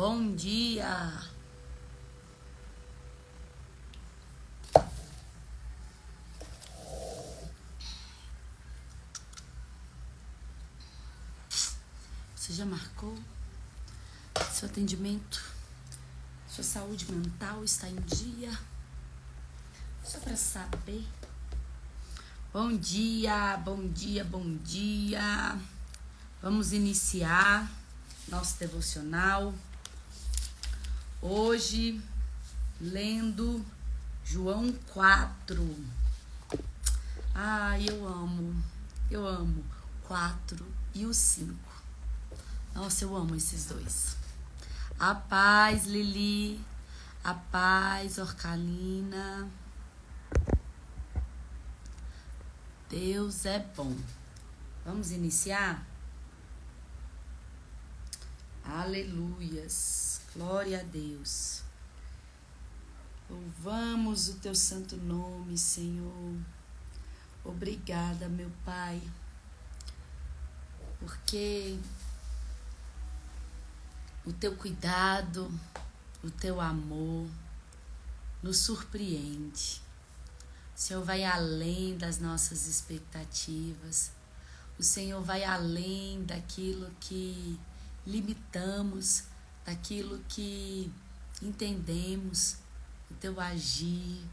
Bom dia. Você já marcou seu atendimento? Sua saúde mental está em dia? Só para saber. Bom dia, bom dia, bom dia. Vamos iniciar nosso devocional. Hoje, lendo João 4. Eu amo 4 e o 5. Nossa, eu amo esses dois. A paz, Lili. A paz, Orcalina. Deus é bom. Vamos iniciar? Aleluias. Glória a Deus. Louvamos o teu santo nome, Senhor. Obrigada, meu Pai, porque o teu cuidado, o teu amor nos surpreende. O Senhor vai além das nossas expectativas. O Senhor vai além daquilo que limitamos, daquilo que entendemos. O teu agir,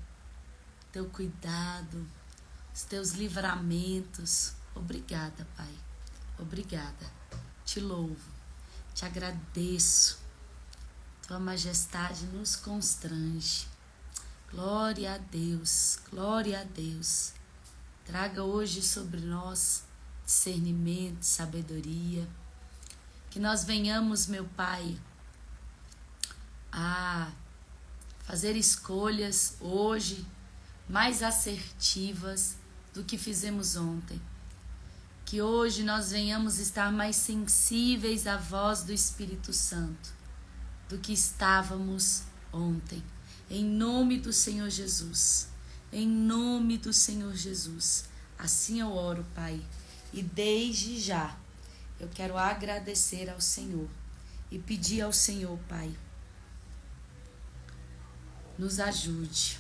o teu cuidado, os teus livramentos. Obrigada, Pai. Obrigada. Te louvo, te agradeço. Tua majestade nos constrange. Glória a Deus, glória a Deus. Traga hoje sobre nós discernimento, sabedoria. Que nós venhamos, meu Pai, a fazer escolhas hoje mais assertivas do que fizemos ontem. Que hoje nós venhamos estar mais sensíveis à voz do Espírito Santo do que estávamos ontem. Em nome do Senhor Jesus. Em nome do Senhor Jesus. Assim eu oro, Pai. E desde já eu quero agradecer ao Senhor e pedir ao Senhor, Pai, nos ajude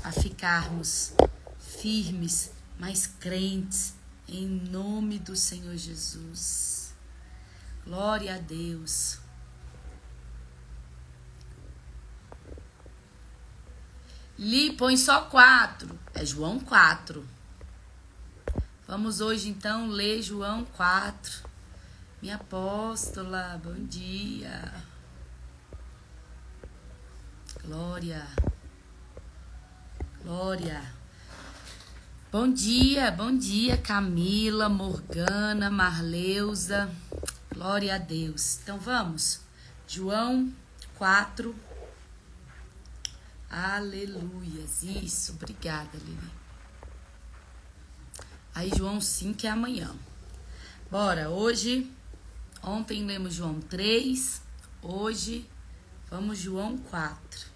a ficarmos firmes, mas crentes, em nome do Senhor Jesus. Glória a Deus. Li, põe só 4. É João 4. Vamos hoje então ler João 4. Minha apóstola, bom dia. Glória. Glória. Bom dia, Camila, Morgana, Marleusa. Glória a Deus. Então vamos. João 4. Aleluias. Isso, obrigada, Lili. Aí João 5 é amanhã. Bora, ontem lemos João 3, hoje vamos João 4.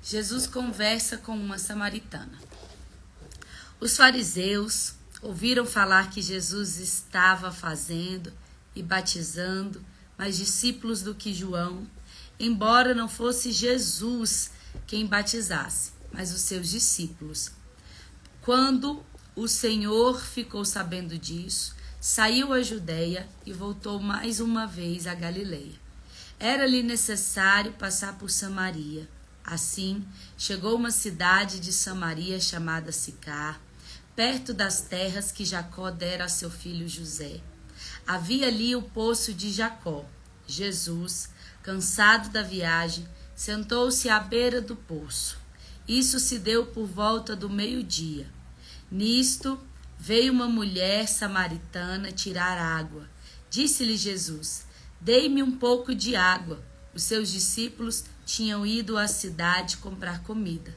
Jesus conversa com uma samaritana. Os fariseus ouviram falar que Jesus estava fazendo e batizando mais discípulos do que João, embora não fosse Jesus quem batizasse, mas os seus discípulos. Quando o Senhor ficou sabendo disso, saiu a Judeia e voltou mais uma vez a Galileia. Era-lhe necessário passar por Samaria. Assim, chegou uma cidade de Samaria chamada Sicar, perto das terras que Jacó dera a seu filho José. Havia ali o poço de Jacó. Jesus, cansado da viagem, sentou-se à beira do poço. Isso se deu por volta do meio-dia. Nisto, veio uma mulher samaritana tirar água. Disse-lhe Jesus: dei-me um pouco de água. Os seus discípulos tinham ido à cidade comprar comida.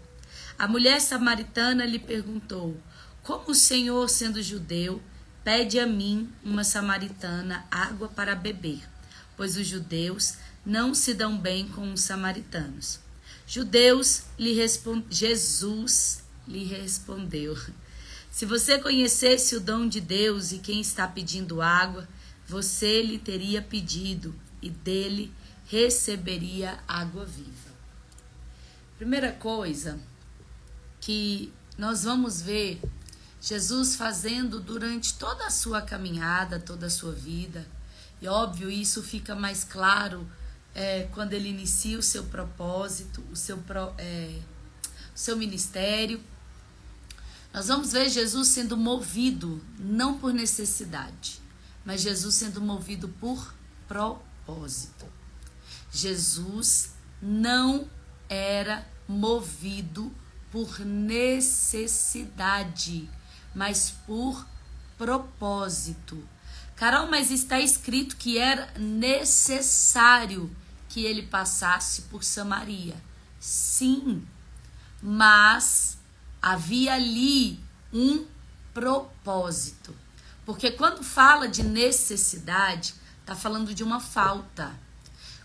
A mulher samaritana lhe perguntou: como o Senhor, sendo judeu, pede a mim, uma samaritana, água para beber? Pois os judeus não se dão bem com os samaritanos. Jesus lhe respondeu: se você conhecesse o dom de Deus e quem está pedindo água, você lhe teria pedido e dele receberia água viva. Primeira coisa que nós vamos ver Jesus fazendo durante toda a sua caminhada, toda a sua vida. E óbvio, isso fica mais claro quando ele inicia o seu propósito, o seu ministério. Nós vamos ver Jesus sendo movido, não por necessidade, mas Jesus sendo movido por propósito. Jesus não era movido por necessidade, mas por propósito. Carol, mas está escrito que era necessário que ele passasse por Samaria. Sim, mas havia ali um propósito. Porque quando fala de necessidade, está falando de uma falta.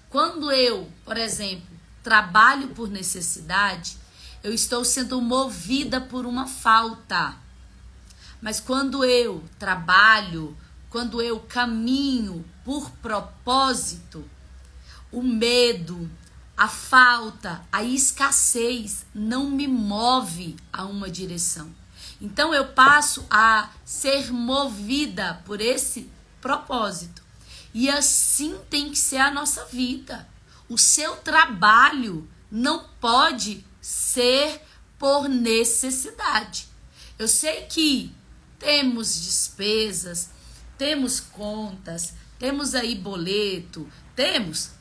Quando eu, por exemplo, trabalho por necessidade, eu estou sendo movida por uma falta. Mas quando eu trabalho, quando eu caminho por propósito, o medo, a falta, a escassez não me move a uma direção. Então eu passo a ser movida por esse propósito. E assim tem que ser a nossa vida. O seu trabalho não pode ser por necessidade. Eu sei que temos despesas, temos contas, temos aí boleto, temos,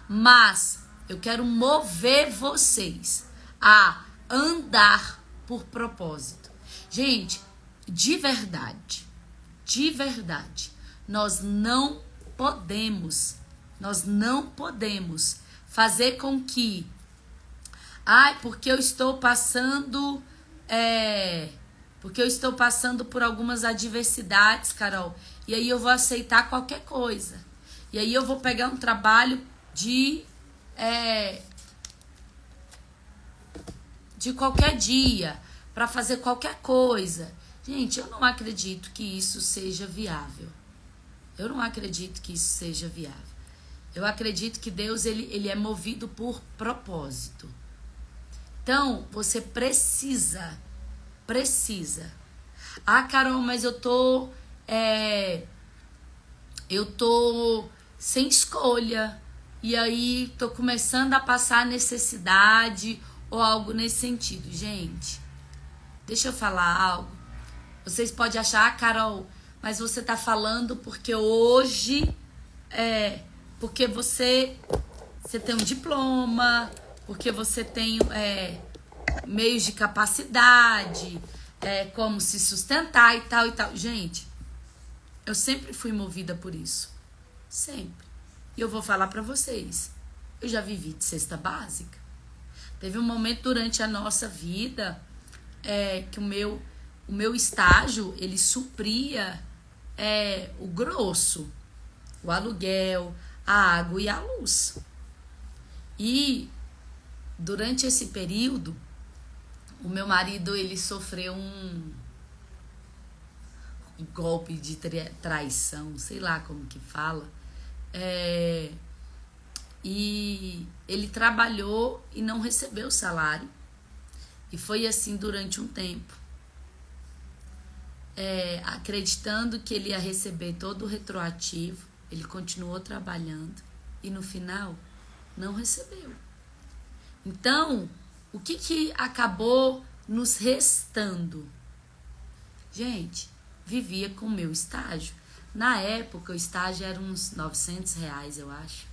mas eu quero mover vocês a andar por propósito. Gente, de verdade, nós não podemos fazer com que, porque eu estou passando por algumas adversidades, Carol, e aí eu vou aceitar qualquer coisa. E aí eu vou pegar um trabalho de qualquer dia, para fazer qualquer coisa. Gente, eu não acredito que isso seja viável. Eu acredito que Deus, ele é movido por propósito. Então, você precisa. Carol, mas eu tô sem escolha. E aí, tô começando a passar necessidade ou algo nesse sentido. Gente, deixa eu falar algo. Vocês podem achar, Carol, mas você tá falando porque hoje porque você tem um diploma, porque você tem meios de capacidade, como se sustentar e tal e tal. Gente, eu sempre fui movida por isso. Sempre. E eu vou falar pra vocês. Eu já vivi de cesta básica. Teve um momento durante a nossa vida que o meu estágio, ele supria o grosso, o aluguel, a água e a luz. E durante esse período, o meu marido, ele sofreu um golpe de traição, sei lá como que fala. E ele trabalhou e não recebeu salário. E foi assim durante um tempo. Acreditando que ele ia receber todo o retroativo, ele continuou trabalhando e no final não recebeu. Então, o que acabou nos restando? Gente, vivia com o meu estágio. Na época, o estágio era uns R$900, eu acho.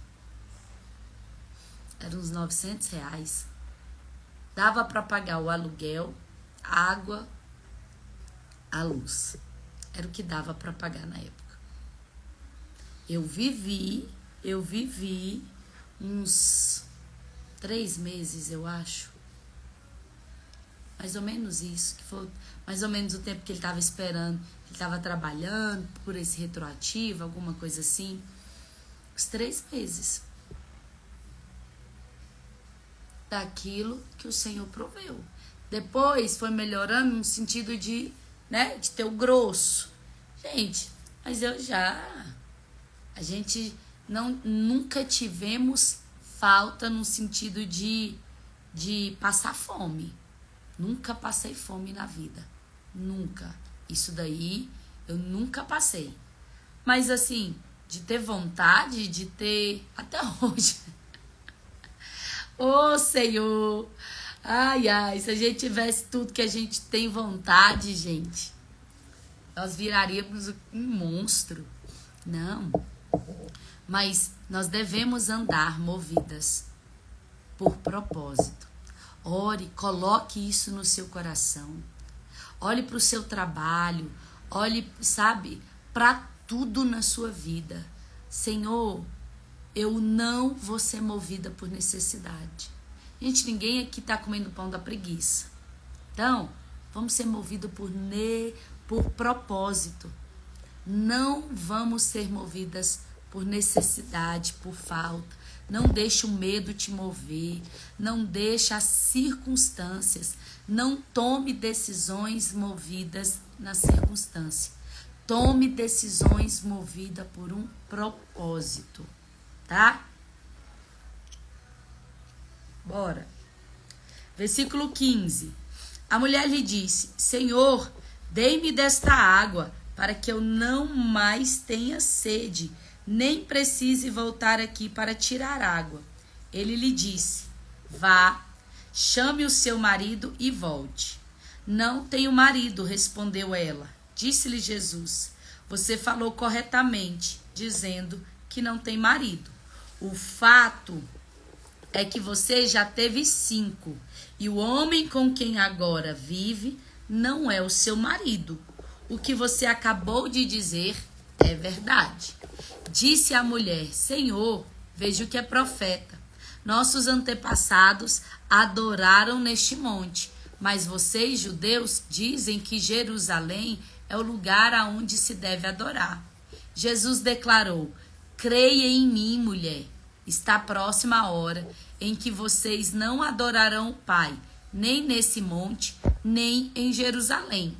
Era uns R$900. Dava para pagar o aluguel, a água, a luz. Era o que dava para pagar na época. Eu vivi uns 3 meses, eu acho. Mais ou menos isso, que foi mais ou menos o tempo que ele estava esperando. Ele estava trabalhando por esse retroativo, alguma coisa assim. Os 3 meses. Daquilo que o Senhor proveu. Depois foi melhorando no sentido de ter o grosso. Gente, Mas a gente nunca tivemos falta no sentido de passar fome. Nunca passei fome na vida. Nunca. Isso daí eu nunca passei. Mas assim, de ter vontade, de ter... Até hoje. Ô Senhor. Ai, ai. Se a gente tivesse tudo que a gente tem vontade, gente, nós viraríamos um monstro. Não. Mas nós devemos andar movidas por propósito. Ore, coloque isso no seu coração. Olhe para o seu trabalho. Olhe, sabe, para tudo na sua vida. Senhor, eu não vou ser movida por necessidade. Gente, ninguém aqui está comendo pão da preguiça. Então, vamos ser movidos por propósito. Não vamos ser movidas por necessidade, por falta. Não deixe o medo te mover. Não deixe as circunstâncias. Não tome decisões movidas na circunstância. Tome decisões movidas por um propósito, tá? Bora. Versículo 15. A mulher lhe disse: Senhor, dê-me desta água, para que eu não mais tenha sede, nem precise voltar aqui para tirar água. Ele lhe disse: Vá, chame o seu marido e volte. Não tenho marido, respondeu ela. Disse-lhe Jesus: Você falou corretamente, dizendo que não tem marido. O fato é que você já teve 5, e o homem com quem agora vive não é o seu marido. O que você acabou de dizer é verdade. Disse a mulher: Senhor, vejo que é profeta. Nossos antepassados adoraram neste monte, mas vocês, judeus, dizem que Jerusalém é o lugar aonde se deve adorar. Jesus declarou: Creia em mim, mulher. Está próxima a hora em que vocês não adorarão o Pai, nem nesse monte, nem em Jerusalém.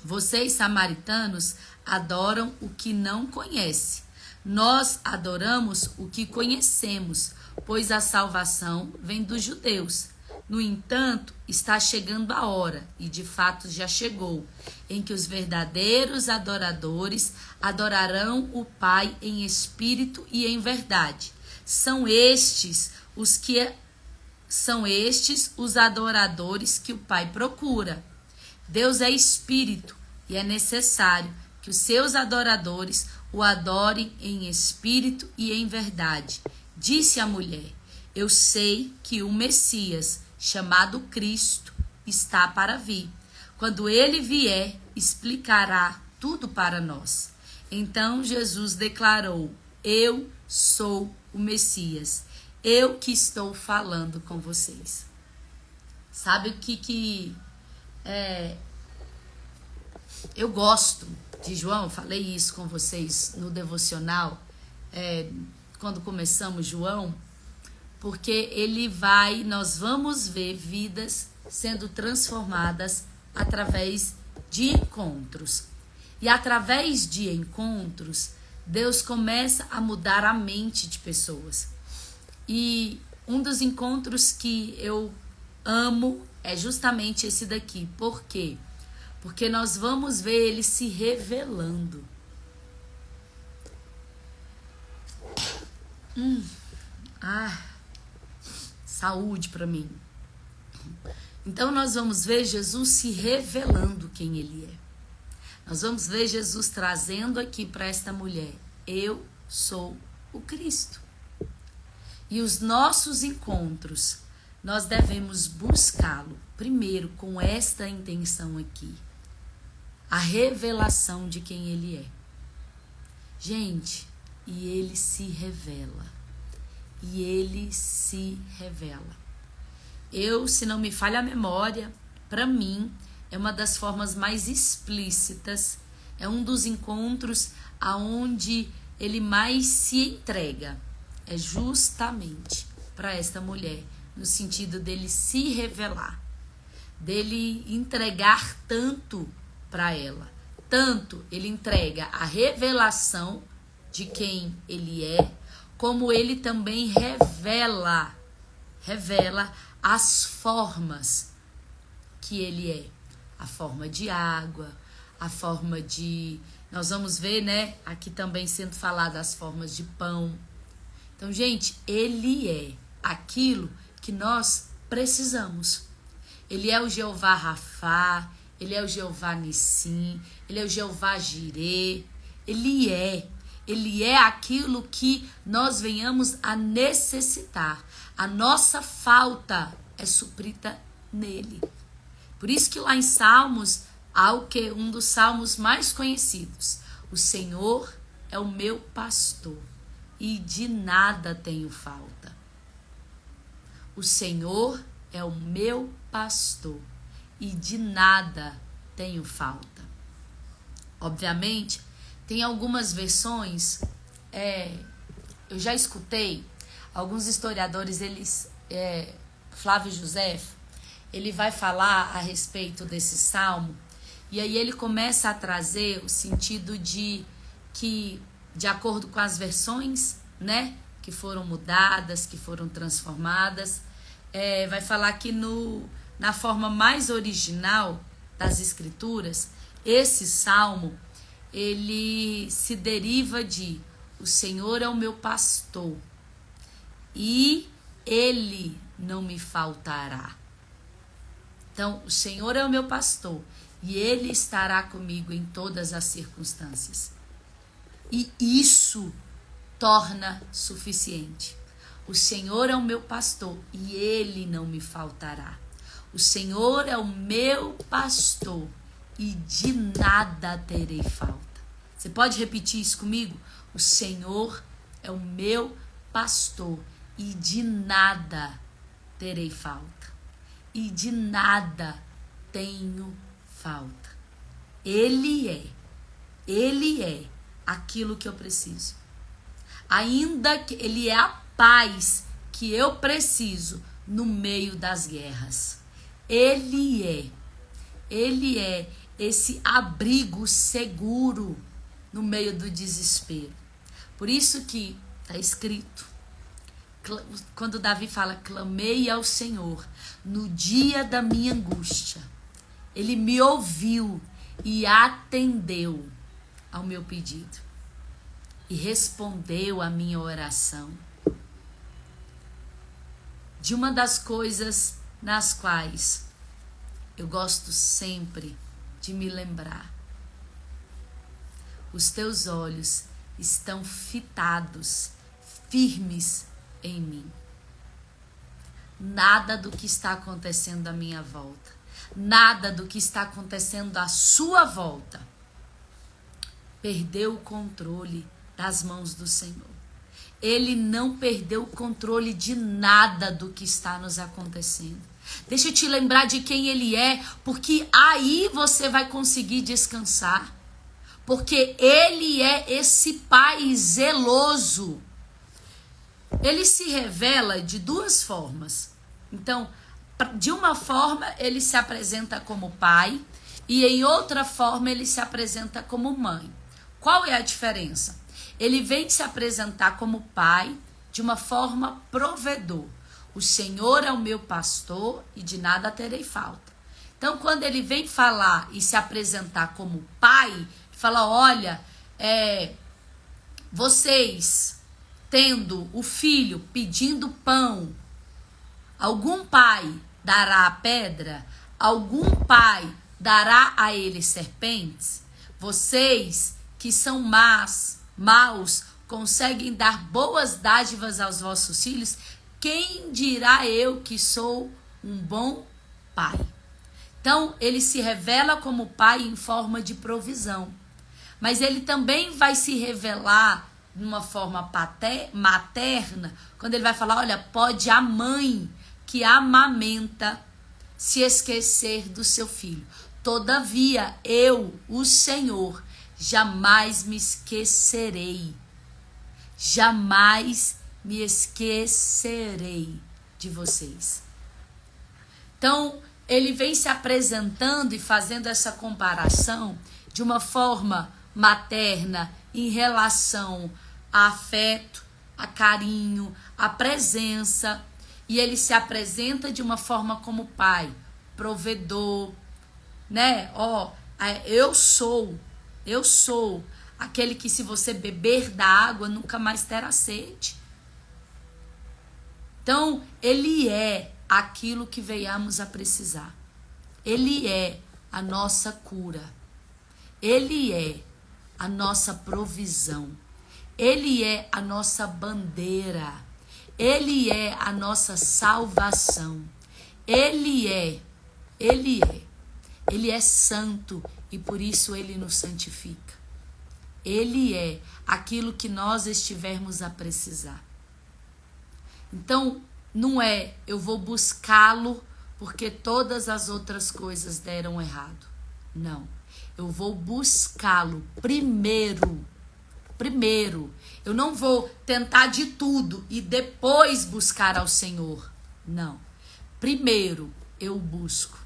Vocês, samaritanos, adoram o que não conhecem. Nós adoramos o que conhecemos, pois a salvação vem dos judeus. No entanto, está chegando a hora, e de fato já chegou, em que os verdadeiros adoradores adorarão o Pai em espírito e em verdade. São estes os adoradores que o Pai procura. Deus é espírito e é necessário que os seus adoradores o adorem em espírito e em verdade. Disse a mulher: Eu sei que o Messias, chamado Cristo, está para vir. Quando ele vier, explicará tudo para nós. Então Jesus declarou: Eu sou o Messias. Eu que estou falando com vocês. Sabe o que eu gosto de João? Eu falei isso com vocês no devocional, quando começamos João, porque nós vamos ver vidas sendo transformadas através de encontros. E através de encontros, Deus começa a mudar a mente de pessoas. E um dos encontros que eu amo é justamente esse daqui. Por quê? Porque nós vamos ver ele se revelando. Saúde para mim. Então nós vamos ver Jesus se revelando quem ele é. Nós vamos ver Jesus trazendo aqui para esta mulher: Eu sou o Cristo. E os nossos encontros, nós devemos buscá-lo, primeiro com esta intenção aqui: a revelação de quem ele é. Gente, e ele se revela. E ele se revela. Se não me falha a memória, para mim, é uma das formas mais explícitas, é um dos encontros aonde ele mais se entrega. É justamente para esta mulher, no sentido dele se revelar, dele entregar tanto para ela, Tanto ele entrega a revelação de quem ele é, como ele também revela as formas que ele é. A forma de água, a forma de... Nós vamos ver, né? Aqui também sendo falado as formas de pão. Então, gente, ele é aquilo que nós precisamos. Ele é o Jeová Rafá, ele é o Jeová Nissim, ele é o Jeová Jirê. Ele é aquilo que nós venhamos a necessitar. A nossa falta é suprida nele. Por isso que lá em Salmos, há um dos salmos mais conhecidos. O Senhor é o meu pastor e de nada tenho falta. O Senhor é o meu pastor e de nada tenho falta. Obviamente, tem algumas versões, eu já escutei, alguns historiadores, Flávio José, ele vai falar a respeito desse salmo, e aí ele começa a trazer o sentido de que, de acordo com as versões, né, que foram mudadas, que foram transformadas, vai falar que na forma mais original das escrituras, esse salmo, ele se deriva de: o Senhor é o meu pastor e ele não me faltará. Então, o Senhor é o meu pastor e ele estará comigo em todas as circunstâncias. E isso torna suficiente. O Senhor é o meu pastor e ele não me faltará. O Senhor é o meu pastor e de nada terei falta. Você pode repetir isso comigo? O Senhor é o meu pastor e de nada terei falta. E de nada tenho falta. Ele é aquilo que eu preciso. Ainda que ele é a paz que eu preciso no meio das guerras. Ele é esse abrigo seguro no meio do desespero. Por isso que está escrito, quando Davi fala: clamei ao Senhor no dia da minha angústia, ele me ouviu e atendeu ao meu pedido e respondeu à minha oração. De uma das coisas nas quais eu gosto sempre de me lembrar: os teus olhos estão fitados, firmes em mim. Nada do que está acontecendo à minha volta, nada do que está acontecendo à sua volta, perdeu o controle das mãos do Senhor. Ele não perdeu o controle de nada do que está nos acontecendo. Deixa eu te lembrar de quem ele é, porque aí você vai conseguir descansar. Porque ele é esse Pai zeloso. Ele se revela de duas formas. Então, de uma forma ele se apresenta como pai e em outra forma ele se apresenta como mãe. Qual é a diferença? Ele vem se apresentar como pai de uma forma provedor. O Senhor é o meu pastor e de nada terei falta. Então, quando ele vem falar e se apresentar como pai, fala: olha, vocês tendo o filho pedindo pão, algum pai dará a pedra? Algum pai dará a ele serpentes? Vocês que são maus, conseguem dar boas dádivas aos vossos filhos? Quem dirá eu que sou um bom pai? Então, ele se revela como pai em forma de provisão. Mas ele também vai se revelar de uma forma materna, quando ele vai falar: olha, pode a mãe que amamenta se esquecer do seu filho. Todavia, eu, o Senhor, jamais me esquecerei. Jamais me esquecerei de vocês. Então, ele vem se apresentando e fazendo essa comparação de uma forma materna em relação a afeto, a carinho, a presença. E ele se apresenta de uma forma como pai, provedor, né? Eu sou aquele que, se você beber da água, nunca mais terá sede. Então, ele é aquilo que venhamos a precisar. Ele é a nossa cura. Ele é a nossa provisão. Ele é a nossa bandeira. Ele é a nossa salvação. Ele é santo e por isso ele nos santifica. Ele é aquilo que nós estivermos a precisar. Então, não é eu vou buscá-lo porque todas as outras coisas deram errado. Não. Eu vou buscá-lo primeiro. Eu não vou tentar de tudo e depois buscar ao Senhor. Não. Primeiro eu busco.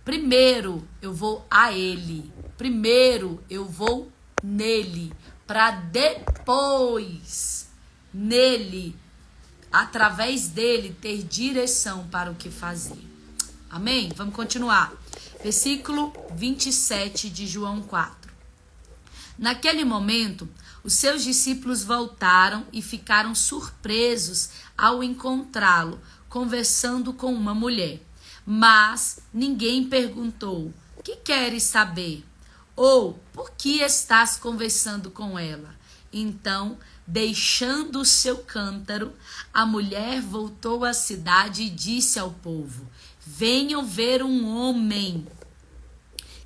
Primeiro eu vou a Ele. Primeiro eu vou nele. Para depois, nele, através dele, ter direção para o que fazer. Amém? Vamos continuar. Versículo 27 de João 4. Naquele momento, os seus discípulos voltaram e ficaram surpresos ao encontrá-lo, conversando com uma mulher. Mas ninguém perguntou: "Que queres saber?" Ou "Por que estás conversando com ela?" Então, deixando o seu cântaro, a mulher voltou à cidade e disse ao povo: "Venham ver um homem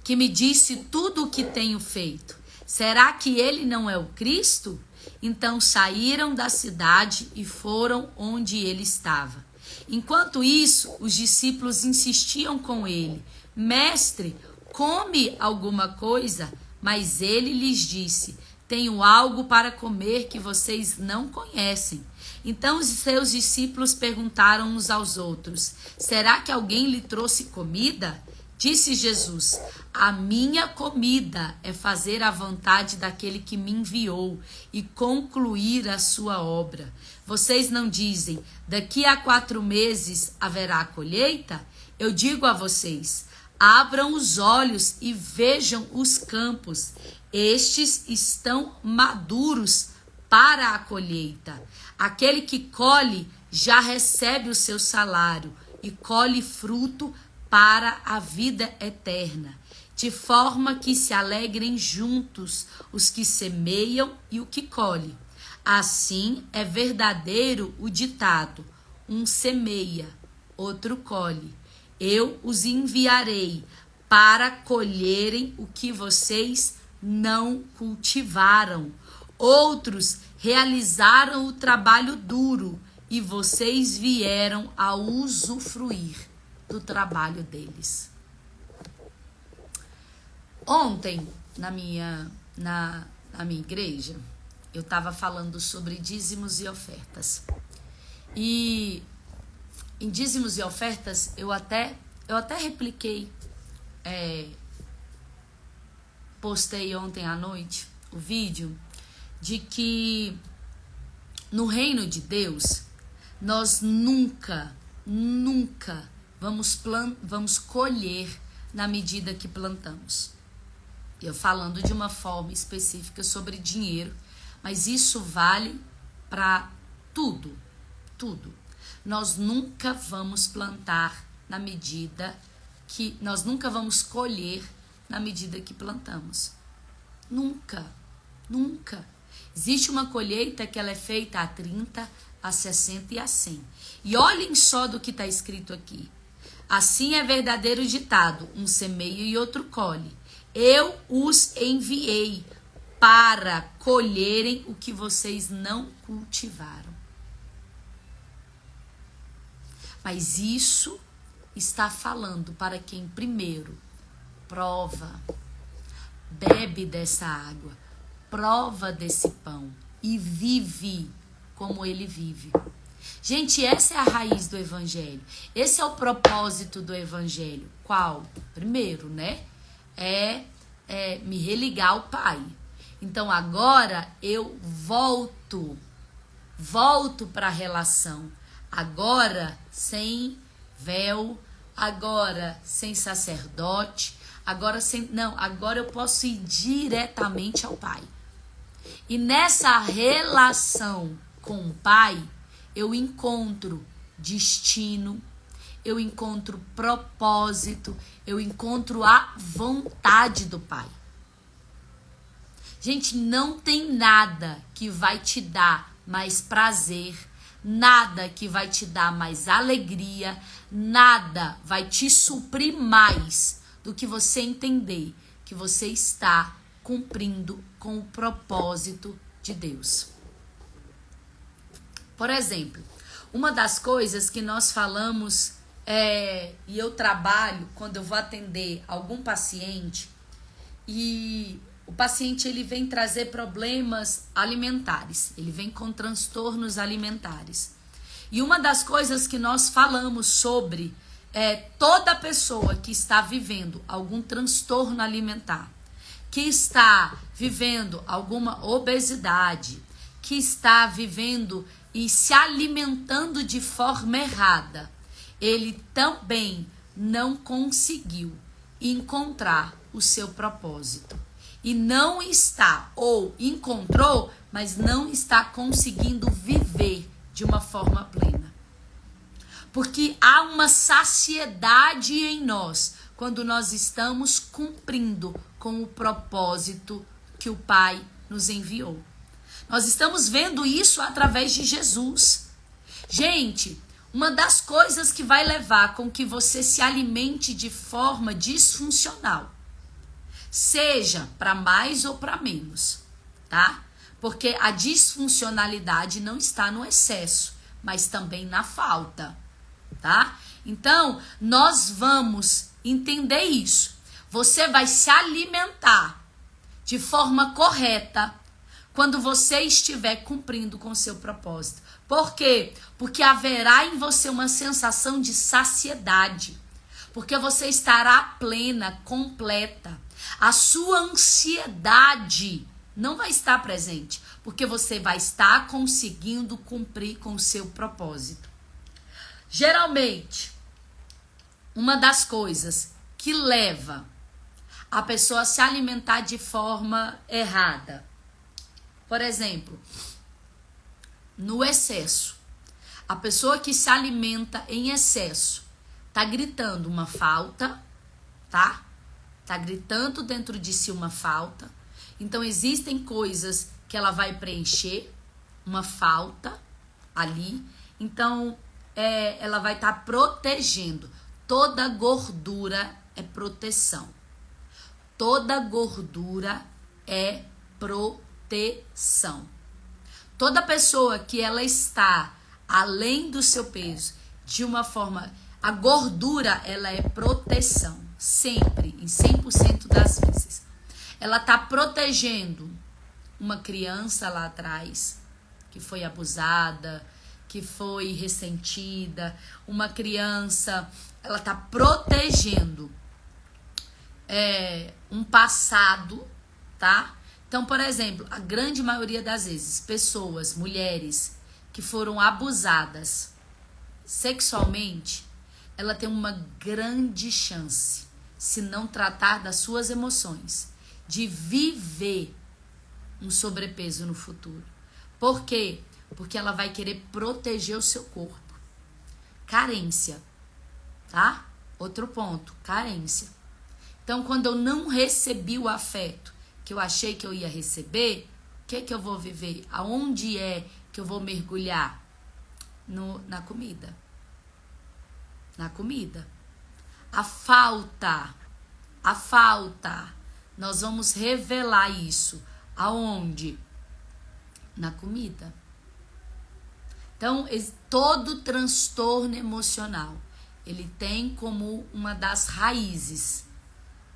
que me disse tudo o que tenho feito. Será que ele não é o Cristo?" Então saíram da cidade e foram onde ele estava. Enquanto isso, os discípulos insistiam com ele: "Mestre, come alguma coisa?" Mas ele lhes disse: "Tenho algo para comer que vocês não conhecem." Então os seus discípulos perguntaram uns aos outros: "Será que alguém lhe trouxe comida?" Disse Jesus: "A minha comida é fazer a vontade daquele que me enviou e concluir a sua obra. Vocês não dizem: daqui a 4 meses haverá colheita? Eu digo a vocês: abram os olhos e vejam os campos. Estes estão maduros para a colheita. Aquele que colhe já recebe o seu salário e colhe fruto para a vida eterna, de forma que se alegrem juntos os que semeiam e o que colhe. Assim é verdadeiro o ditado: um semeia, outro colhe. Eu os enviarei para colherem o que vocês não cultivaram. Outros realizaram o trabalho duro e vocês vieram a usufruir do trabalho deles." Ontem, na minha igreja, eu estava falando sobre dízimos e ofertas. E em dízimos e ofertas, eu até repliquei, postei ontem à noite o vídeo de que no reino de Deus, nós nunca vamos colher na medida que plantamos. Eu falando de uma forma específica sobre dinheiro, mas isso vale para tudo. Nós nunca vamos plantar na medida que... Nós nunca vamos colher na medida que plantamos. Nunca. Existe uma colheita que ela é feita a 30, a 60 e a 100. E olhem só do que está escrito aqui. Assim é verdadeiro ditado: um semeia e outro colhe. Eu os enviei para colherem o que vocês não cultivaram. Mas isso está falando para quem primeiro prova, bebe dessa água, prova desse pão e vive como ele vive. Gente, essa é a raiz do evangelho. Esse é o propósito do evangelho. Qual? Primeiro, né? É me religar ao Pai. Então agora eu volto para a relação. Agora sem véu, agora sem sacerdote, agora eu posso ir diretamente ao Pai. E nessa relação com o Pai, eu encontro destino, eu encontro propósito, eu encontro a vontade do Pai. Gente, não tem nada que vai te dar mais prazer, nada que vai te dar mais alegria, nada vai te suprir mais do que você entender que você está cumprindo com o propósito de Deus. Por exemplo, uma das coisas que nós falamos e eu trabalho quando eu vou atender algum paciente e o paciente ele vem trazer problemas alimentares, ele vem com transtornos alimentares. E uma das coisas que nós falamos sobre toda pessoa que está vivendo algum transtorno alimentar, que está vivendo alguma obesidade, que está vivendo e se alimentando de forma errada, ele também não conseguiu encontrar o seu propósito. E não está, ou encontrou, mas não está conseguindo viver de uma forma plena. Porque há uma saciedade em nós quando nós estamos cumprindo com o propósito que o Pai nos enviou. Nós estamos vendo isso através de Jesus. Gente, uma das coisas que vai levar com que você se alimente de forma disfuncional, seja para mais ou para menos, tá? Porque a disfuncionalidade não está no excesso, mas também na falta, tá? Então, nós vamos entender isso. Você vai se alimentar de forma correta quando você estiver cumprindo com o seu propósito. Por quê? Porque haverá em você uma sensação de saciedade. Porque você estará plena, completa. A sua ansiedade não vai estar presente, porque você vai estar conseguindo cumprir com o seu propósito. Geralmente, uma das coisas que leva a pessoa a se alimentar de forma errada, por exemplo, no excesso. A pessoa que se alimenta em excesso tá gritando uma falta, tá? Tá gritando dentro de si uma falta. Então, existem coisas que ela vai preencher, uma falta ali. Então, ela vai estar protegendo. Toda gordura é proteção. Toda gordura é proteção. Toda pessoa que ela está além do seu peso, de uma forma... A gordura, ela é proteção. Sempre, em 100% das vezes. Ela está protegendo uma criança lá atrás, que foi abusada, que foi ressentida. Uma criança, ela está protegendo um passado, tá? Então, por exemplo, a grande maioria das vezes, pessoas, mulheres, que foram abusadas sexualmente, ela tem uma grande chance, se não tratar das suas emoções, de viver um sobrepeso no futuro. Por quê? Porque ela vai querer proteger o seu corpo. Carência, tá? Outro ponto, carência. Então, quando eu não recebi o afeto que eu achei que eu ia receber, o que eu vou viver? Aonde é que eu vou mergulhar? Na comida. Na comida. A falta. Nós vamos revelar isso. Aonde? Na comida. Então, todo transtorno emocional, ele tem como uma das raízes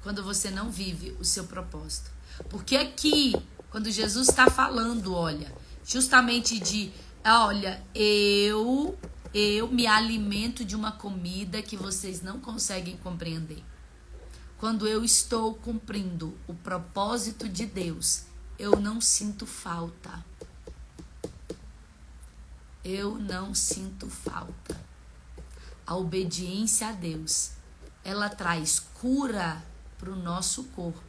quando você não vive o seu propósito. Porque aqui, quando Jesus está falando, olha, justamente de Olha, eu me alimento de uma comida que vocês não conseguem compreender. Quando eu estou cumprindo o propósito de Deus, eu não sinto falta. Eu não sinto falta. A obediência a Deus, ela traz cura para o nosso corpo,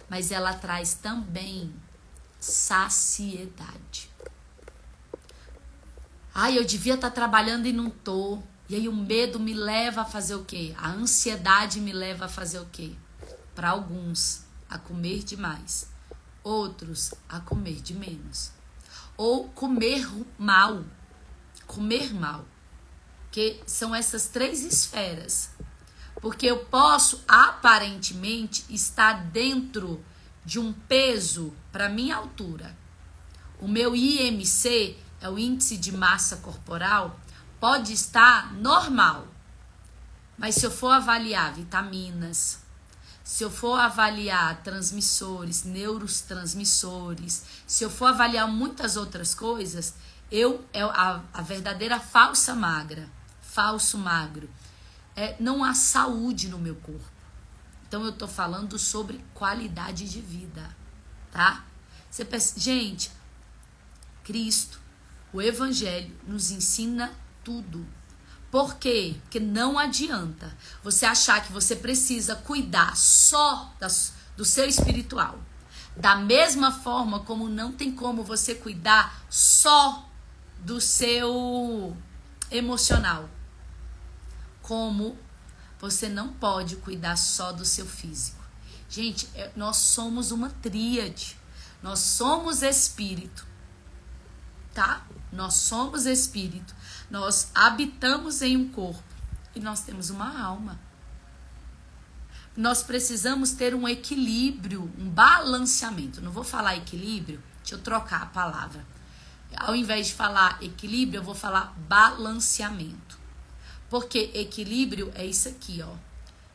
mas ela traz também saciedade. Ai, eu devia estar trabalhando e não tô. E aí o medo me leva a fazer o quê? A ansiedade me leva a fazer o quê? Para alguns, a comer demais. Outros, a comer de menos. Ou comer mal. Comer mal. Que são essas 3 esferas. Porque eu posso, aparentemente, estar dentro de um peso para minha altura. O meu IMC, é o índice de massa corporal, pode estar normal. Mas se eu for avaliar vitaminas, se eu for avaliar transmissores, neurotransmissores, se eu for avaliar muitas outras coisas, a verdadeira falsa magra, falso magro, não há saúde no meu corpo. Então eu tô falando sobre qualidade de vida, tá? Você pensa, gente, Cristo, o Evangelho nos ensina tudo. Por quê? Porque não adianta você achar que você precisa cuidar só do seu espiritual. Da mesma forma como não tem como você cuidar só do seu emocional. Como você não pode cuidar só do seu físico. Gente, nós somos uma tríade. Nós somos espírito. Tá? Nós somos espírito. Nós habitamos em um corpo. E nós temos uma alma. Nós precisamos ter um equilíbrio, um balanceamento. Não vou falar equilíbrio, deixa eu trocar a palavra. Ao invés de falar equilíbrio, eu vou falar balanceamento. Porque equilíbrio é isso aqui, ó.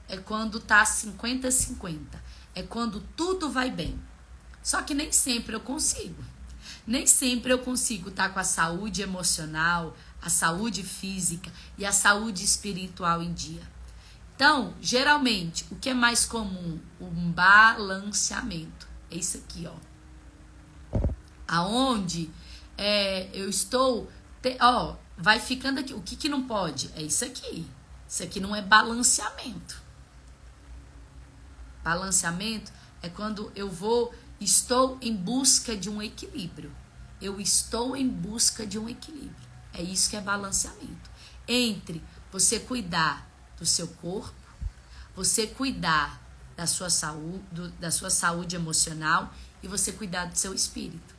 É quando tá 50-50. É quando tudo vai bem. Só que nem sempre eu consigo. Nem sempre eu consigo estar com a saúde emocional, a saúde física e a saúde espiritual em dia. Então, geralmente, o que é mais comum? Um balanceamento. É isso aqui, ó. Aonde eu estou... vai ficando aqui. O que não pode? É isso aqui. Isso aqui não é balanceamento. Balanceamento é quando estou em busca de um equilíbrio. Eu estou em busca de um equilíbrio. É isso que é balanceamento. Entre você cuidar do seu corpo, você cuidar da sua saúde emocional e você cuidar do seu espírito.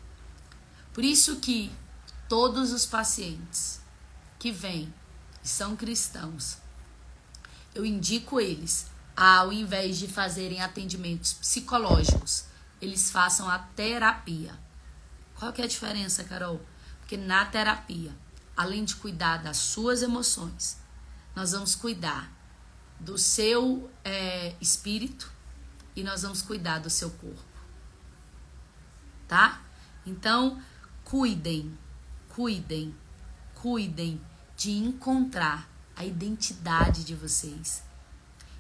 Por isso que todos os pacientes que vêm e são cristãos, eu indico eles, ao invés de fazerem atendimentos psicológicos, eles façam a terapia. Qual que é a diferença, Carol? Porque na terapia, além de cuidar das suas emoções, nós vamos cuidar do seu espírito e nós vamos cuidar do seu corpo. Tá? Então, cuidem de encontrar a identidade de vocês,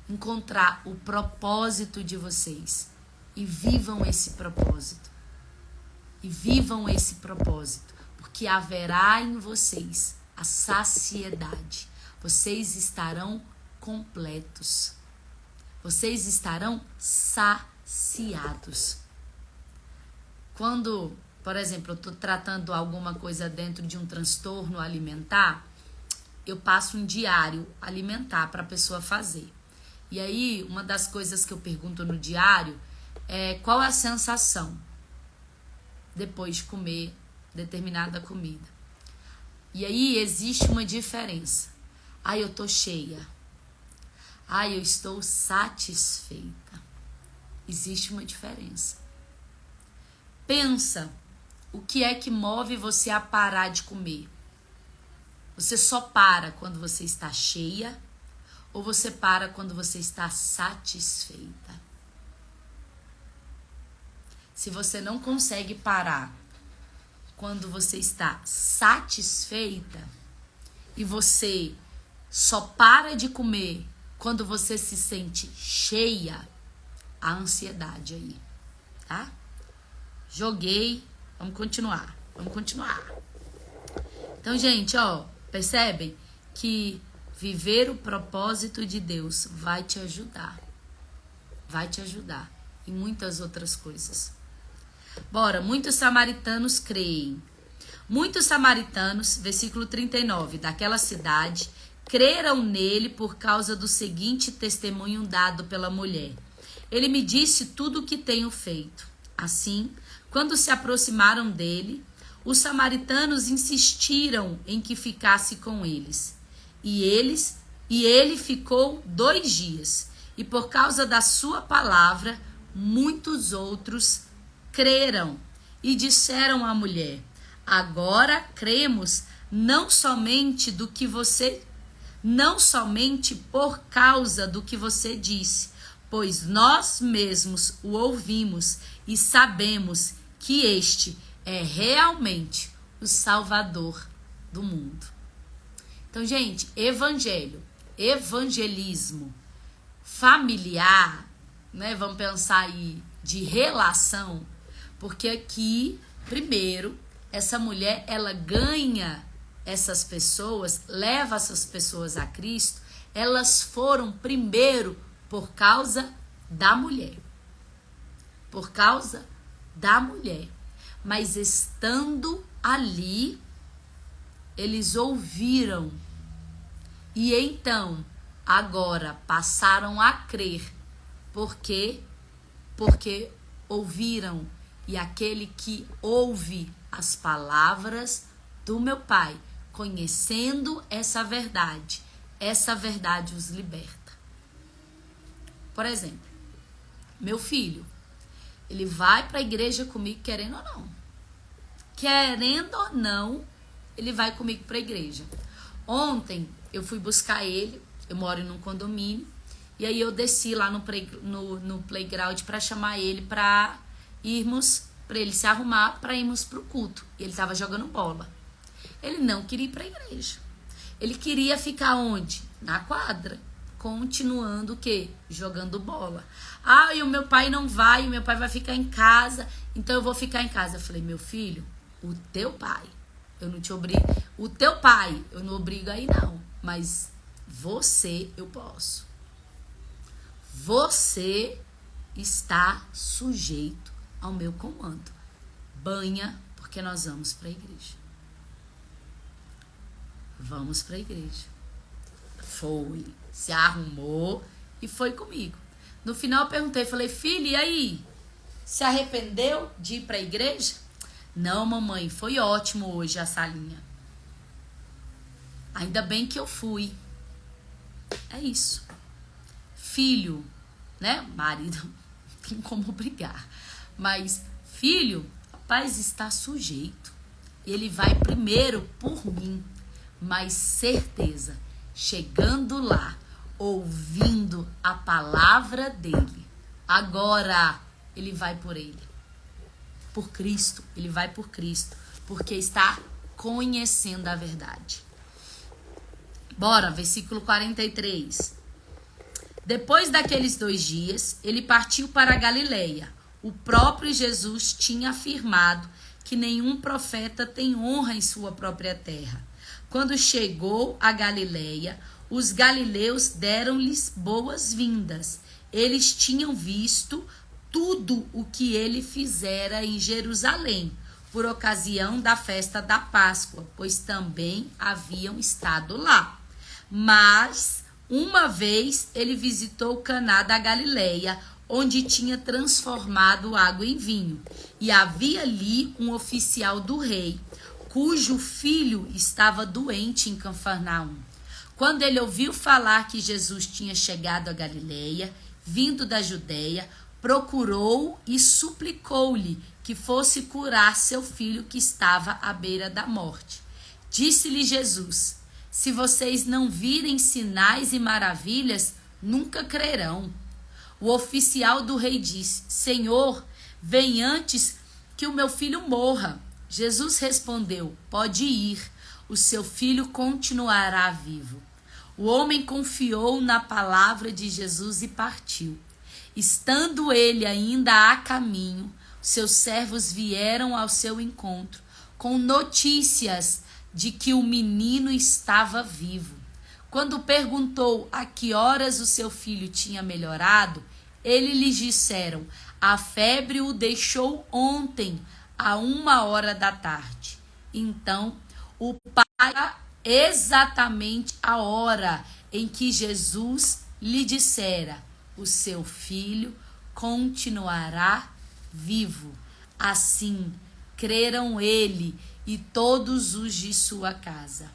encontrar o propósito de vocês e vivam esse propósito. Porque haverá em vocês a saciedade. Vocês estarão completos. Vocês estarão saciados. Quando, por exemplo, eu estou tratando alguma coisa dentro de um transtorno alimentar, eu passo um diário alimentar para a pessoa fazer. E aí, uma das coisas que eu pergunto no diário é qual a sensação depois de comer determinada comida. E aí existe uma diferença. Eu tô cheia. Eu estou satisfeita. Existe uma diferença. Pensa, o que é que move você a parar de comer? Você só para quando você está cheia ou você para quando você está satisfeita? Se você não consegue parar quando você está satisfeita e você só para de comer quando você se sente cheia, a ansiedade aí, tá? Joguei, vamos continuar. Então, gente, ó, percebem que viver o propósito de Deus vai te ajudar em muitas outras coisas. Bora, muitos samaritanos creem. Muitos samaritanos, versículo 39, daquela cidade, creram nele por causa do seguinte testemunho dado pela mulher. Ele me disse tudo o que tenho feito. Assim, quando se aproximaram dele, os samaritanos insistiram em que ficasse com eles. E ele ficou 2 dias. E por causa da sua palavra, muitos outros creram e disseram à mulher: agora cremos não somente por causa do que você disse, pois nós mesmos o ouvimos e sabemos que este é realmente o Salvador do mundo. Então, gente, evangelismo familiar, né? Vamos pensar aí de relação, porque aqui, primeiro, essa mulher, ela ganha essas pessoas, leva essas pessoas a Cristo, elas foram primeiro por causa da mulher. Por causa da mulher. Mas estando ali, eles ouviram. E então, agora passaram a crer. Por quê? Porque ouviram. E aquele que ouve as palavras do meu Pai, conhecendo essa verdade os liberta. Por exemplo, meu filho, ele vai para a igreja comigo querendo ou não. Querendo ou não, ele vai comigo para a igreja. Ontem eu fui buscar ele, eu moro num condomínio, e aí eu desci lá no playground para chamar ele para ele se arrumar para irmos pro culto. E ele estava jogando bola. Ele não queria ir para a igreja. Ele queria ficar onde? Na quadra. Continuando o quê? Jogando bola. Ah, e o meu pai não vai, o meu pai vai ficar em casa, então eu vou ficar em casa. Eu falei, meu filho, o teu pai, eu não te obrigo. O teu pai, eu não obrigo aí não. Mas você, eu posso. Você está sujeito ao meu comando. Banha, porque nós vamos para a igreja. Vamos para a igreja. Foi, se arrumou e foi comigo. No final eu perguntei, falei, filho, e aí? Se arrependeu de ir para a igreja? Não, mamãe, foi ótimo hoje a salinha. Ainda bem que eu fui. É isso. Filho, né? Marido, não tem como brigar. Mas filho, rapaz, está sujeito. Ele vai primeiro por mim. Mas certeza, chegando lá, ouvindo a palavra dele, agora ele vai por ele. Por Cristo, ele vai por Cristo. Porque está conhecendo a verdade. Bora, versículo 43. Depois daqueles 2 dias, ele partiu para a Galileia. O próprio Jesus tinha afirmado que nenhum profeta tem honra em sua própria terra. Quando chegou a Galileia, os galileus deram-lhes boas-vindas. Eles tinham visto tudo o que ele fizera em Jerusalém, por ocasião da festa da Páscoa, pois também haviam estado lá. Mas, uma vez, ele visitou Caná da Galileia, onde tinha transformado água em vinho. E havia ali um oficial do rei, cujo filho estava doente em Cafarnaum. Quando ele ouviu falar que Jesus tinha chegado a Galileia, vindo da Judeia, procurou e suplicou-lhe que fosse curar seu filho que estava à beira da morte. Disse-lhe Jesus: se vocês não virem sinais e maravilhas, nunca crerão. O oficial do rei disse: Senhor, vem antes que o meu filho morra. Jesus respondeu: pode ir, o seu filho continuará vivo. O homem confiou na palavra de Jesus e partiu. Estando ele ainda a caminho, seus servos vieram ao seu encontro, com notícias de que o menino estava vivo. Quando perguntou a que horas o seu filho tinha melhorado, eles lhes disseram: a febre o deixou ontem, a 1h da tarde. Então, o pai, exatamente a hora em que Jesus lhe dissera: o seu filho continuará vivo. Assim, creram ele e todos os de sua casa.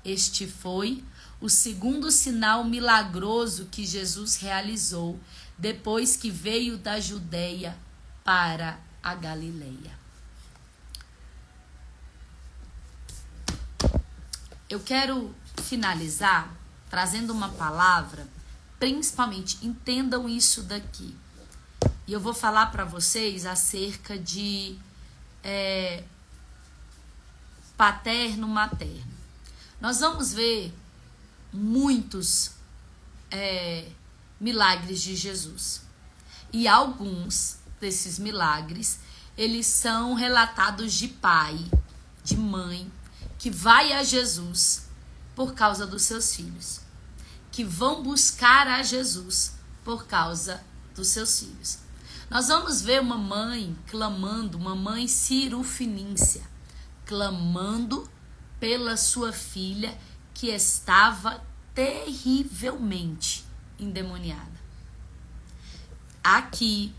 Este foi o segundo sinal milagroso que Jesus realizou depois que veio da Judeia para a Galileia. Eu quero finalizar trazendo uma palavra, principalmente, entendam isso daqui. E eu vou falar para vocês acerca de paterno-materno. Nós vamos ver muitos milagres de Jesus. E alguns desses milagres, eles são relatados de pai, de mãe, que vai a Jesus por causa dos seus filhos, que vão buscar a Jesus por causa dos seus filhos. Nós vamos ver uma mãe clamando, uma mãe cirofinícia, clamando pela sua filha que estava terrivelmente endemoniada. Aqui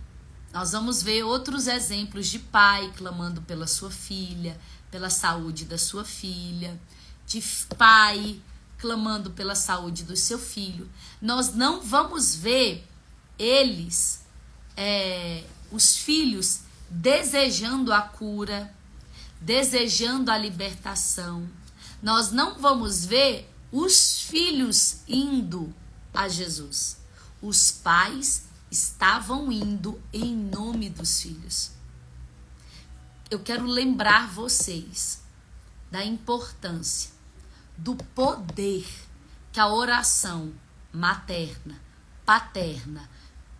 nós vamos ver outros exemplos de pai clamando pela sua filha, pela saúde da sua filha, de pai clamando pela saúde do seu filho. Nós não vamos ver eles, os filhos, desejando a cura, desejando a libertação. Nós não vamos ver os filhos indo a Jesus. Os pais estavam indo em nome dos filhos. Eu quero lembrar vocês da importância, do poder que a oração materna, paterna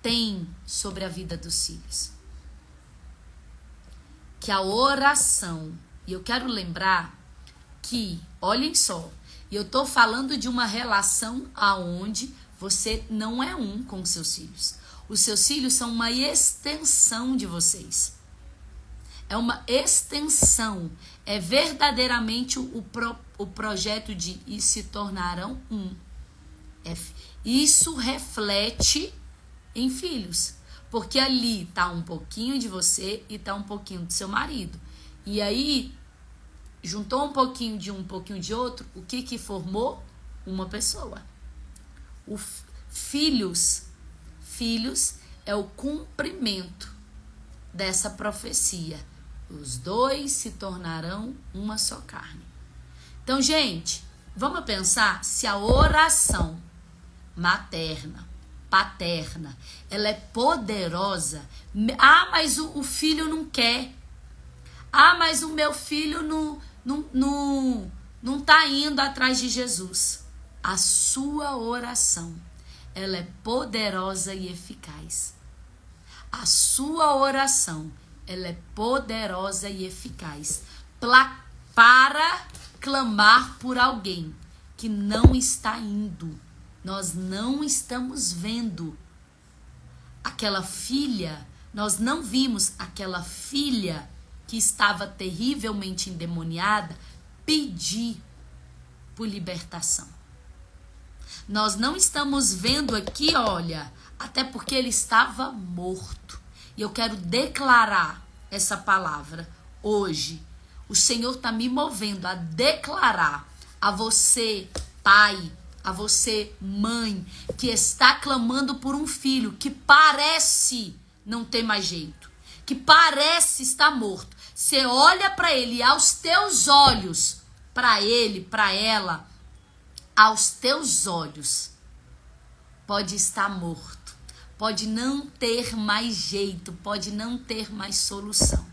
tem sobre a vida dos filhos. Que a oração, e eu quero lembrar que, olhem só, e eu tô falando de uma relação aonde você não é um com seus filhos. Os seus filhos são uma extensão de vocês. É uma extensão, é verdadeiramente o projeto de e se tornarão um. Isso reflete em filhos, porque ali tá um pouquinho de você e tá um pouquinho do seu marido. E aí, juntou um pouquinho de outro, o que formou? Uma pessoa. Filhos é o cumprimento dessa profecia. Os dois se tornarão uma só carne. Então, gente, vamos pensar se a oração materna, paterna, ela é poderosa. Ah, mas o filho não quer. Ah, mas o meu filho não tá indo atrás de Jesus. A sua oração, ela é poderosa e eficaz. A sua oração, ela é poderosa e eficaz para clamar por alguém que não está indo. Nós não estamos vendo aquela filha, nós não vimos aquela filha que estava terrivelmente endemoniada pedir por libertação. Nós não estamos vendo aqui, olha, até porque ele estava morto. E eu quero declarar essa palavra hoje. O Senhor está me movendo a declarar a você, pai, a você, mãe, que está clamando por um filho que parece não ter mais jeito, que parece estar morto. Você olha para ele e aos teus olhos, para ele, para ela, aos teus olhos, pode estar morto. Pode não ter mais jeito, pode não ter mais solução.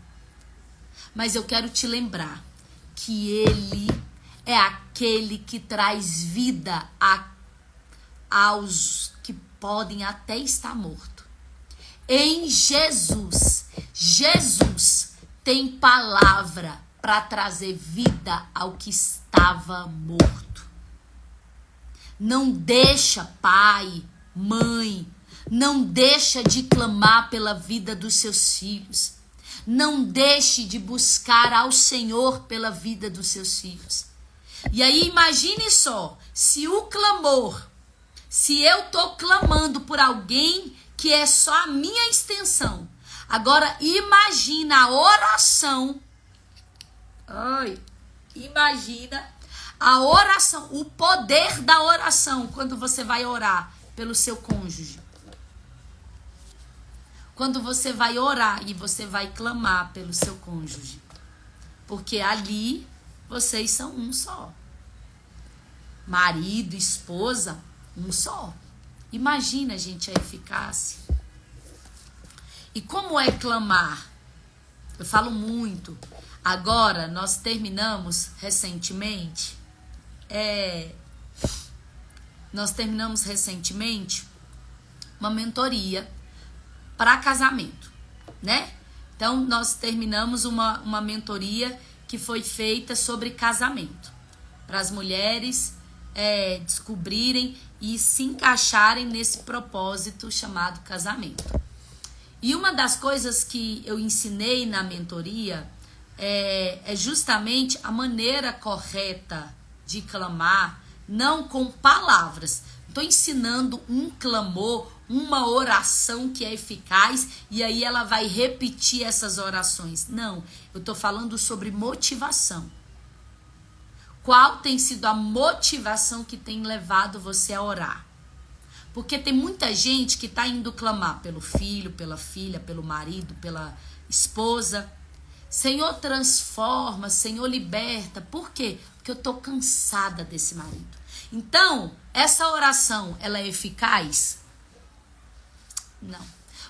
Mas eu quero te lembrar que Ele é aquele que traz vida aos que podem até estar mortos. Em Jesus, Jesus tem palavra para trazer vida ao que estava morto. Não deixa, pai, mãe, não deixa de clamar pela vida dos seus filhos. Não deixe de buscar ao Senhor pela vida dos seus filhos. E aí imagine só, se o clamor, se eu estou clamando por alguém que é só a minha extensão. Agora imagina a oração. Imagina a oração, o poder da oração quando você vai orar pelo seu cônjuge. Quando você vai orar e você vai clamar pelo seu cônjuge. Porque ali vocês são um só. Marido, esposa, um só. Imagina, gente, a eficácia. E como é clamar? Eu falo muito. Agora, nós terminamos recentemente uma mentoria para casamento, né? Então, nós terminamos uma mentoria que foi feita sobre casamento, para as mulheres descobrirem e se encaixarem nesse propósito chamado casamento. E uma das coisas que eu ensinei na mentoria é justamente a maneira correta de clamar, não com palavras. Estou ensinando um clamor, uma oração que é eficaz e aí ela vai repetir essas orações. Não, eu estou falando sobre motivação. Qual tem sido a motivação que tem levado você a orar? Porque tem muita gente que está indo clamar pelo filho, pela filha, pelo marido, pela esposa. Senhor, transforma, Senhor, liberta. Por quê? Porque eu estou cansada desse marido. Então, essa oração, ela é eficaz? Não.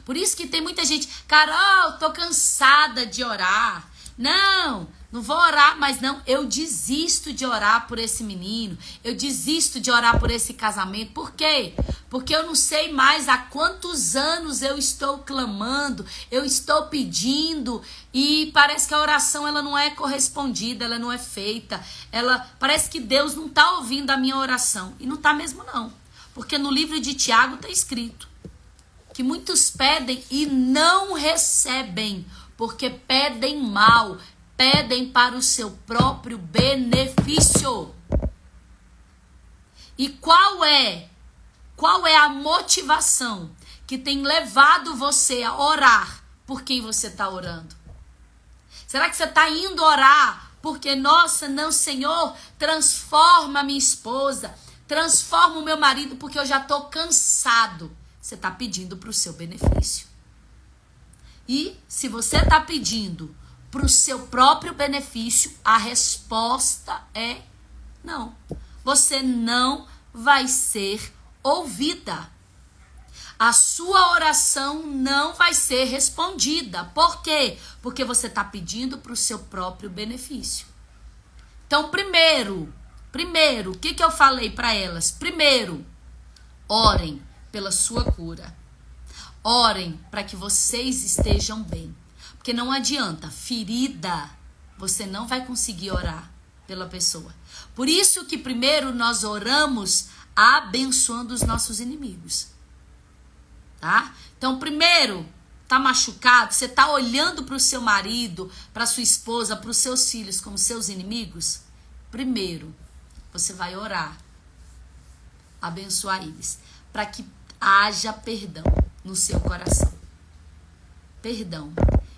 Por isso que tem muita gente, Carol, tô cansada de orar. Não vou orar, mas não, eu desisto de orar por esse menino. Eu desisto de orar por esse casamento. Por quê? Porque eu não sei mais há quantos anos eu estou clamando, eu estou pedindo e parece que a oração ela não é correspondida, ela não é feita. Parece que Deus não está ouvindo a minha oração. E não está mesmo não. Porque no livro de Tiago está escrito que muitos pedem e não recebem, porque pedem mal, pedem para o seu próprio benefício. E qual é a motivação que tem levado você a orar por quem você está orando? Será que você está indo orar porque, nossa, não, Senhor, transforma a minha esposa, transforma o meu marido porque eu já estou cansado? Você está pedindo para o seu benefício. E se você está pedindo para o seu próprio benefício, a resposta é não. Você não vai ser ouvida. A sua oração não vai ser respondida. Por quê? Porque você está pedindo para o seu próprio benefício. Então, primeiro, o que eu falei para elas? Primeiro, orem pela sua cura. Orem para que vocês estejam bem. Porque não adianta, ferida, você não vai conseguir orar pela pessoa. Por isso que primeiro nós oramos abençoando os nossos inimigos. Tá? Então, primeiro, tá machucado, você tá olhando para o seu marido, para sua esposa, para os seus filhos como seus inimigos? Primeiro, você vai orar, abençoar eles, para que haja perdão no seu coração. Perdão.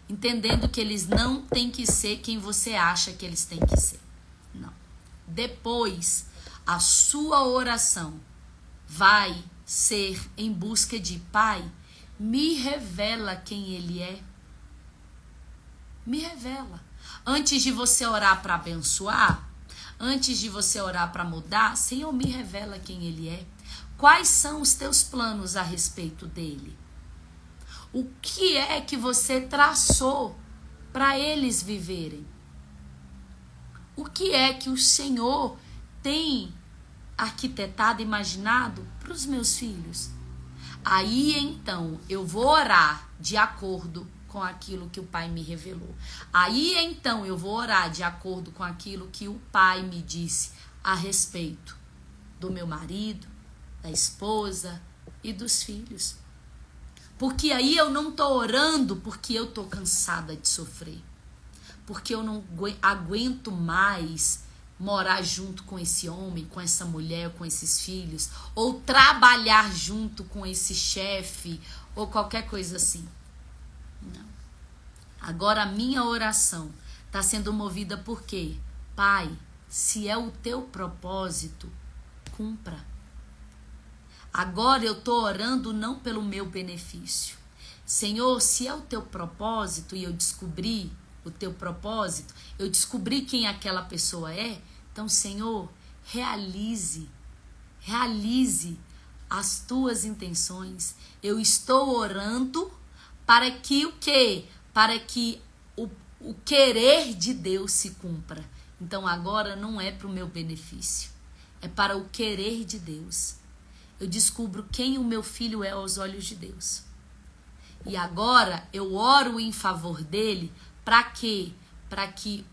Entendendo que eles não têm que ser quem você acha que eles têm que ser. Não. Depois, a sua oração vai ser em busca de Pai, me revela quem Ele é. Me revela. Antes de você orar para abençoar, antes de você orar para mudar, Senhor, me revela quem Ele é. Quais são os teus planos a respeito dele? O que é que você traçou para eles viverem. O que é que o Senhor tem arquitetado, imaginado para os meus filhos? Aí então eu vou orar de acordo com aquilo que o Pai me revelou. Aí então eu vou orar de acordo com aquilo que o Pai me disse a respeito do meu marido, da esposa e dos filhos. Porque aí eu não tô orando porque eu tô cansada de sofrer. Porque eu não aguento mais morar junto com esse homem, com essa mulher, com esses filhos, ou trabalhar junto com esse chefe, ou qualquer coisa assim. Não. Agora a minha oração está sendo movida por quê? Pai, se é o teu propósito, cumpra. Agora eu estou orando não pelo meu benefício. Senhor, se é o teu propósito e eu descobri o teu propósito, eu descobri quem aquela pessoa é, então, Senhor, realize as tuas intenções. Eu estou orando para que o quê? Para que o querer de Deus se cumpra. Então, agora não é para o meu benefício, é para o querer de Deus. Eu descubro quem o meu filho é aos olhos de Deus. E agora eu oro em favor dele. Para quê? Para que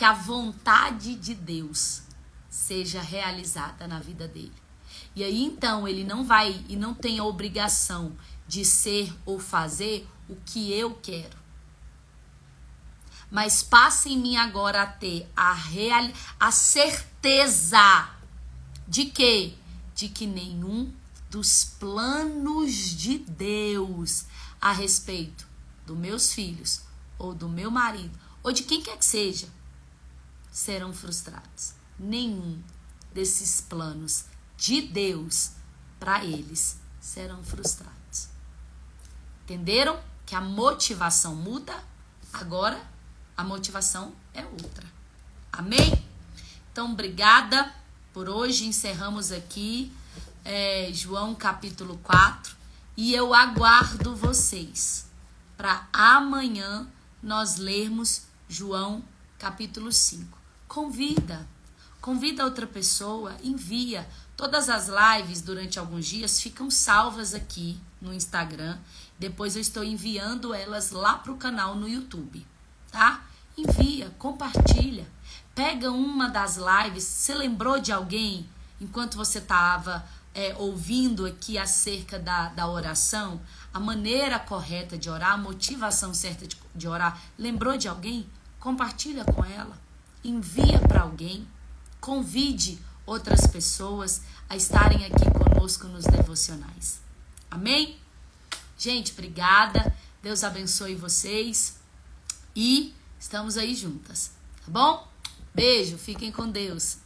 a vontade de Deus seja realizada na vida dele. E aí então ele não vai e não tem a obrigação de ser ou fazer o que eu quero. Mas passa em mim agora a ter a certeza de quê? De que nenhum dos planos de Deus a respeito dos meus filhos, ou do meu marido, ou de quem quer que seja, serão frustrados. Nenhum desses planos de Deus para eles serão frustrados. Entenderam que a motivação muda? Agora a motivação é outra. Amém? Então, obrigada por hoje. Encerramos aqui João capítulo 4 e eu aguardo vocês para amanhã nós lermos João capítulo 5. Convida outra pessoa, envia. Todas as lives durante alguns dias ficam salvas aqui no Instagram. Depois eu estou enviando elas lá para o canal no YouTube, tá? Envia, compartilha. Pega uma das lives. Você lembrou de alguém enquanto você estava ouvindo aqui acerca da oração? A maneira correta de orar, a motivação certa de orar. Lembrou de alguém? Compartilha com ela. Envia para alguém. Convide outras pessoas a estarem aqui conosco nos devocionais. Amém? Gente, obrigada. Deus abençoe vocês. E estamos aí juntas, tá bom? Beijo, fiquem com Deus.